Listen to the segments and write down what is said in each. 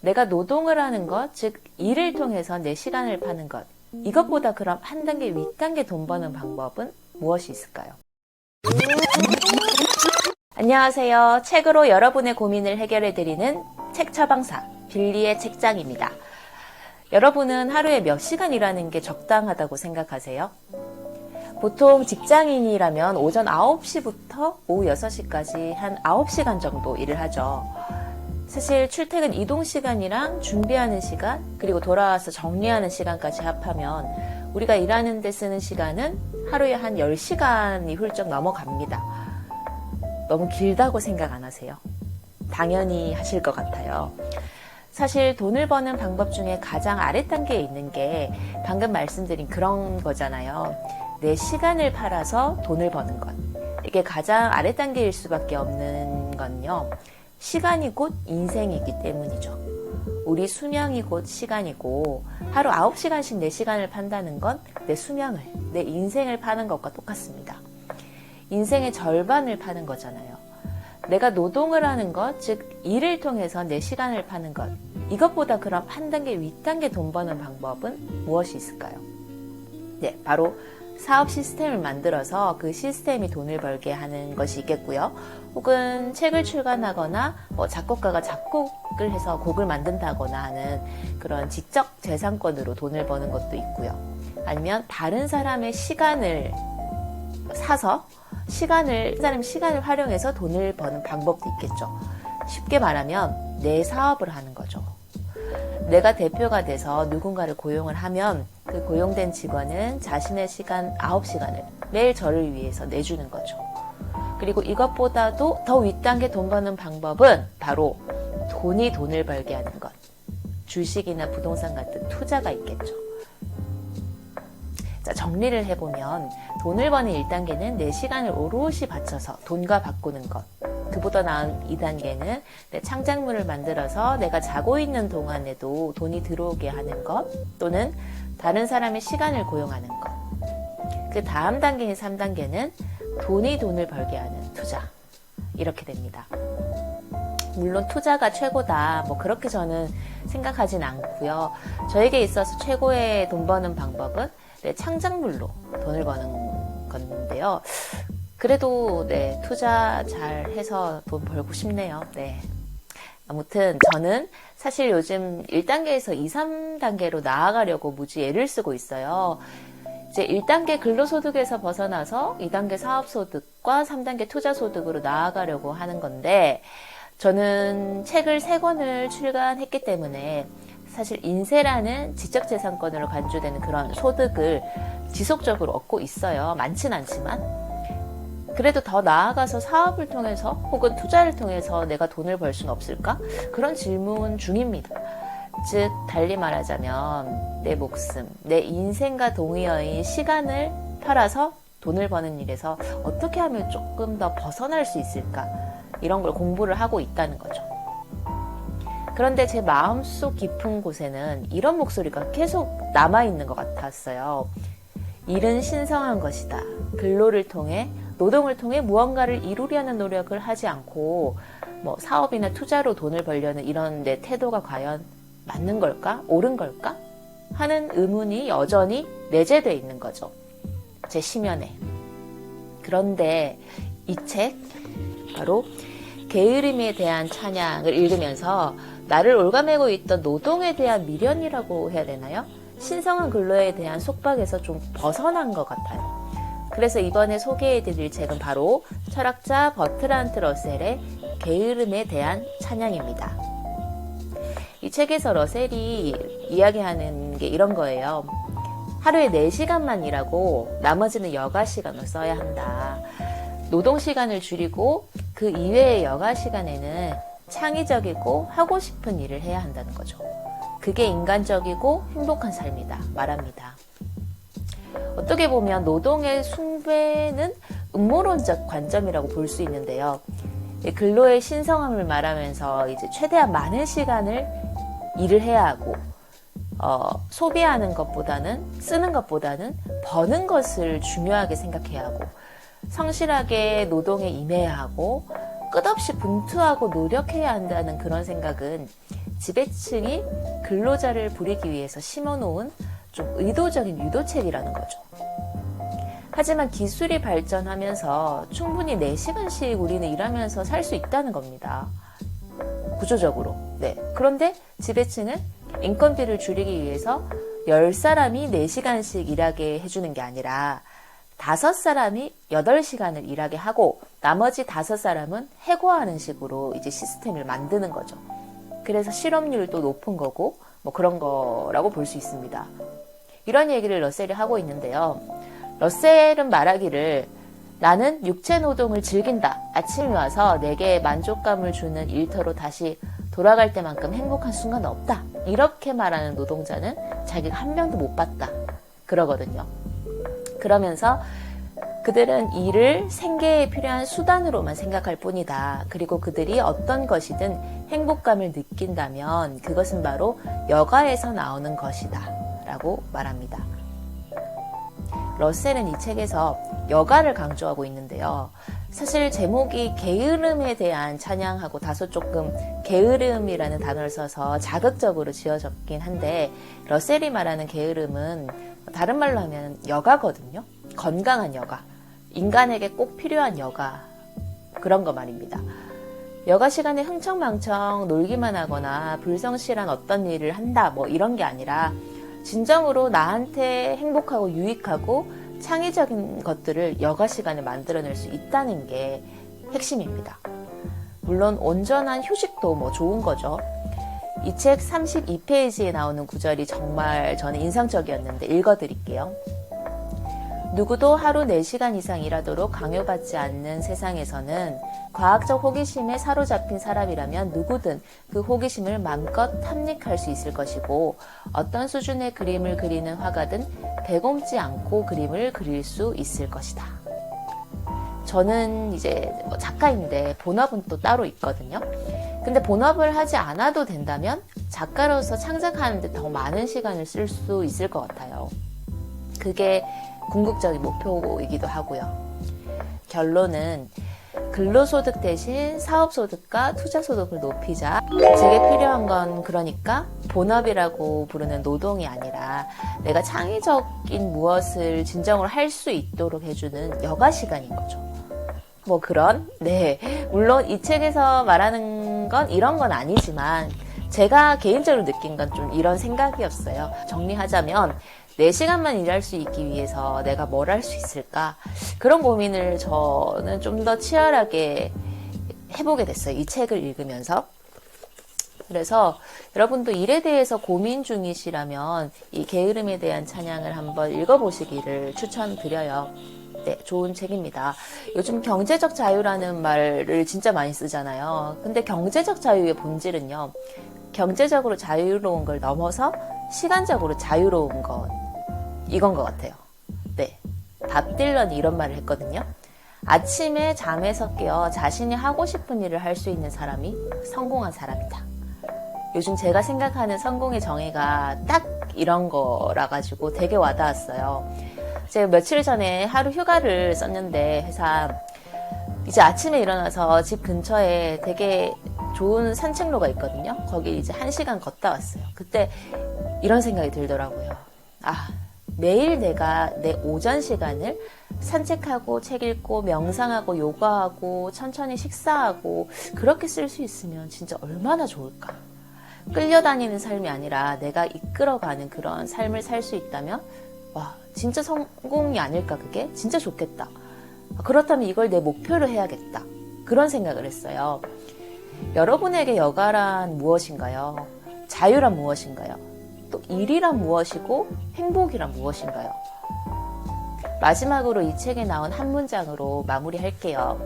내가 노동을 하는 것, 즉 일을 통해서 내 시간을 파는 것, 이것보다 그럼 한 단계 윗단계 돈 버는 방법은 무엇이 있을까요? 안녕하세요. 책으로 여러분의 고민을 해결해드리는 책 처방사 빌리의 책장입니다. 여러분은 하루에 몇 시간 일하는 게 적당하다고 생각하세요? 보통 직장인이라면 오전 9시부터 오후 6시까지 한 9시간 정도 일을 하죠. 사실 출퇴근 이동 시간이랑 준비하는 시간, 그리고 돌아와서 정리하는 시간까지 합하면 우리가 일하는 데 쓰는 시간은 하루에 한 10시간이 훌쩍 넘어갑니다. 너무 길다고 생각 안 하세요? 당연히 하실 것 같아요. 사실 돈을 버는 방법 중에 가장 아랫단계에 있는 게 방금 말씀드린 그런 거잖아요. 내 시간을 팔아서 돈을 버는 것. 이게 가장 아랫단계일 수밖에 없는 건요. 시간이 곧 인생이기 때문이죠. 우리 수명이 곧 시간이고 하루 9시간씩 내 시간을 판다는 건 내 수명을, 내 인생을 파는 것과 똑같습니다. 인생의 절반을 파는 거잖아요. 내가 노동을 하는 것, 즉 일을 통해서 내 시간을 파는 것, 이것보다 그럼 한 단계 윗단계 돈 버는 방법은 무엇이 있을까요? 네, 바로 사업 시스템을 만들어서 그 시스템이 돈을 벌게 하는 것이 있겠고요. 혹은 책을 출간하거나 작곡가가 작곡을 해서 곡을 만든다거나 하는 그런 지적 재산권으로 돈을 버는 것도 있고요. 아니면 다른 사람의 시간을 사서 그 사람 시간을 활용해서 돈을 버는 방법도 있겠죠. 쉽게 말하면 내 사업을 하는 거죠. 내가 대표가 돼서 누군가를 고용을 하면 그 고용된 직원은 자신의 시간 9시간을 매일 저를 위해서 내주는 거죠. 그리고 이것보다도 더 윗단계 돈 버는 방법은 바로 돈이 돈을 벌게 하는 것. 주식이나 부동산 같은 투자가 있겠죠. 자, 정리를 해보면 돈을 버는 1단계는 내 시간을 오롯이 바쳐서 돈과 바꾸는 것. 그보다 나은 2단계는 내 창작물을 만들어서 내가 자고 있는 동안에도 돈이 들어오게 하는 것, 또는 다른 사람의 시간을 고용하는 것. 그 다음 단계인 3단계는 돈이 돈을 벌게 하는 투자. 이렇게 됩니다. 물론 투자가 최고다, 그렇게 저는 생각하진 않고요. 저에게 있어서 최고의 돈 버는 방법은 내 창작물로 돈을 버는 건데요. 그래도 투자 잘 해서 돈 벌고 싶네요. 아무튼 저는 사실 요즘 1단계에서 2, 3단계로 나아가려고 무지 애를 쓰고 있어요. 이제 1단계 근로소득에서 벗어나서 2단계 사업소득과 3단계 투자소득으로 나아가려고 하는 건데, 저는 책을 3권을 출간했기 때문에 사실 인세라는 지적재산권으로 간주되는 그런 소득을 지속적으로 얻고 있어요. 많진 않지만. 그래도 더 나아가서 사업을 통해서 혹은 투자를 통해서 내가 돈을 벌 수는 없을까? 그런 질문 중입니다. 즉 달리 말하자면 내 목숨, 내 인생과 동의어인 시간을 팔아서 돈을 버는 일에서 어떻게 하면 조금 더 벗어날 수 있을까? 이런 걸 공부를 하고 있다는 거죠. 그런데 제 마음속 깊은 곳에는 이런 목소리가 계속 남아있는 것 같았어요. 일은 신성한 것이다. 근로를 통해, 노동을 통해 무언가를 이루려는 노력을 하지 않고 사업이나 투자로 돈을 벌려는 이런 내 태도가 과연 맞는 걸까? 옳은 걸까? 하는 의문이 여전히 내재되어 있는 거죠. 제 심연에. 그런데 이 책, 바로 게으름에 대한 찬양을 읽으면서 나를 올가매고 있던 노동에 대한 미련이라고 해야 되나요? 신성한 근로에 대한 속박에서 좀 벗어난 것 같아요. 그래서 이번에 소개해드릴 책은 바로 철학자 버트란트 러셀의 게으름에 대한 찬양입니다. 이 책에서 러셀이 이야기하는 게 이런 거예요. 하루에 4시간만 일하고 나머지는 여가 시간을 써야 한다. 노동 시간을 줄이고 그 이외의 여가 시간에는 창의적이고 하고 싶은 일을 해야 한다는 거죠. 그게 인간적이고 행복한 삶이다 말합니다. 어떻게 보면 노동의 숭배는 음모론적 관점이라고 볼 수 있는데요. 근로의 신성함을 말하면서 이제 최대한 많은 시간을 일을 해야 하고 소비하는 것보다는 쓰는 것보다는 버는 것을 중요하게 생각해야 하고 성실하게 노동에 임해야 하고 끝없이 분투하고 노력해야 한다는 그런 생각은 지배층이 근로자를 부리기 위해서 심어놓은 좀 의도적인 유도책이라는 거죠. 하지만 기술이 발전하면서 충분히 4시간씩 우리는 일하면서 살 수 있다는 겁니다. 구조적으로. 네. 그런데 지배층은 인건비를 줄이기 위해서 10사람이 4시간씩 일하게 해주는 게 아니라 5사람이 8시간을 일하게 하고 나머지 5사람은 해고하는 식으로 이제 시스템을 만드는 거죠. 그래서 실업률도 높은 거고 뭐 그런 거라고 볼 수 있습니다. 이런 얘기를 러셀이 하고 있는데요. 러셀은 말하기를 나는 육체 노동을 즐긴다. 아침에 와서 내게 만족감을 주는 일터로 다시 돌아갈 때만큼 행복한 순간은 없다. 이렇게 말하는 노동자는 자기가 한 명도 못 봤다. 그러거든요. 그러면서 그들은 일을 생계에 필요한 수단으로만 생각할 뿐이다. 그리고 그들이 어떤 것이든 행복감을 느낀다면 그것은 바로 여가에서 나오는 것이다. 라고 말합니다. 러셀은 이 책에서 여가를 강조하고 있는데요. 사실 제목이 게으름에 대한 찬양하고 다소 조금 게으름이라는 단어를 써서 자극적으로 지어졌긴 한데 러셀이 말하는 게으름은 다른 말로 하면 여가거든요. 건강한 여가. 인간에게 꼭 필요한 여가. 그런 거 말입니다. 여가 시간에 흥청망청 놀기만 하거나 불성실한 어떤 일을 한다 뭐 이런 게 아니라 진정으로 나한테 행복하고 유익하고 창의적인 것들을 여가 시간에 만들어낼 수 있다는 게 핵심입니다. 물론 온전한 휴식도 뭐 좋은 거죠. 이 책 32페이지에 나오는 구절이 정말 저는 인상적이었는데 읽어드릴게요. 누구도 하루 4시간 이상 일하도록 강요받지 않는 세상에서는 과학적 호기심에 사로잡힌 사람이라면 누구든 그 호기심을 마음껏 탐닉할 수 있을 것이고 어떤 수준의 그림을 그리는 화가든 배곰지 않고 그림을 그릴 수 있을 것이다. 저는 이제 작가인데 본업은 또 따로 있거든요. 근데 본업을 하지 않아도 된다면 작가로서 창작하는 데 더 많은 시간을 쓸 수 있을 것 같아요. 그게 궁극적인 목표이기도 하고요. 결론은 근로소득 대신 사업소득과 투자소득을 높이자. 제게 필요한 건 그러니까 본업이라고 부르는 노동이 아니라 내가 창의적인 무엇을 진정으로 할 수 있도록 해주는 여가 시간인 거죠. 뭐 그런, 네. 물론 이 책에서 말하는 건 이런 건 아니지만 제가 개인적으로 느낀 건 좀 이런 생각이었어요. 정리하자면 4시간만 일할 수 있기 위해서 내가 뭘 할 수 있을까? 그런 고민을 저는 좀 더 치열하게 해보게 됐어요. 이 책을 읽으면서. 그래서 여러분도 일에 대해서 고민 중이시라면 이 게으름에 대한 찬양을 한번 읽어보시기를 추천드려요. 네, 좋은 책입니다. 요즘 경제적 자유라는 말을 진짜 많이 쓰잖아요. 근데 경제적 자유의 본질은요. 경제적으로 자유로운 걸 넘어서 시간적으로 자유로운 것. 이건 것 같아요. 네. 밥 딜런이 이런 말을 했거든요. 아침에 잠에서 깨어 자신이 하고 싶은 일을 할 수 있는 사람이 성공한 사람이다. 요즘 제가 생각하는 성공의 정의가 딱 이런 거라 가지고 되게 와닿았어요. 제가 며칠 전에 하루 휴가를 썼는데 회사 이제 아침에 일어나서 집 근처에 되게 좋은 산책로가 있거든요. 거기 이제 1시간 걷다 왔어요. 그때 이런 생각이 들더라고요. 매일 내가 내 오전 시간을 산책하고 책 읽고 명상하고 요가하고 천천히 식사하고 그렇게 쓸 수 있으면 진짜 얼마나 좋을까. 끌려다니는 삶이 아니라 내가 이끌어가는 그런 삶을 살 수 있다면 와 진짜 성공이 아닐까 그게? 진짜 좋겠다. 그렇다면 이걸 내 목표로 해야겠다. 그런 생각을 했어요. 여러분에게 여가란 무엇인가요? 자유란 무엇인가요? 또 일이란 무엇이고 행복이란 무엇인가요? 마지막으로 이 책에 나온 한 문장으로 마무리할게요.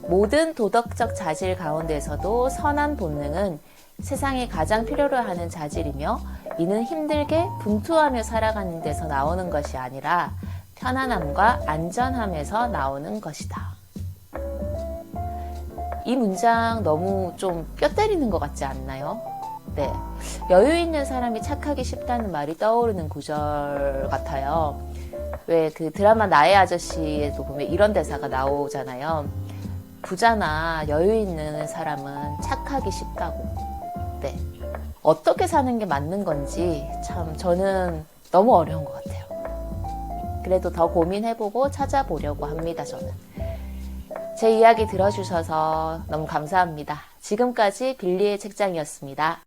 모든 도덕적 자질 가운데서도 선한 본능은 세상에 가장 필요로 하는 자질이며 이는 힘들게 분투하며 살아가는 데서 나오는 것이 아니라 편안함과 안전함에서 나오는 것이다. 이 문장 너무 좀 뼈 때리는 것 같지 않나요? 네. 여유 있는 사람이 착하기 쉽다는 말이 떠오르는 구절 같아요. 왜 그 드라마 나의 아저씨에도 보면 이런 대사가 나오잖아요. 부자나 여유 있는 사람은 착하기 쉽다고. 네. 어떻게 사는 게 맞는 건지 참 저는 너무 어려운 것 같아요. 그래도 더 고민해보고 찾아보려고 합니다, 저는. 제 이야기 들어주셔서 너무 감사합니다. 지금까지 빌리의 책장이었습니다.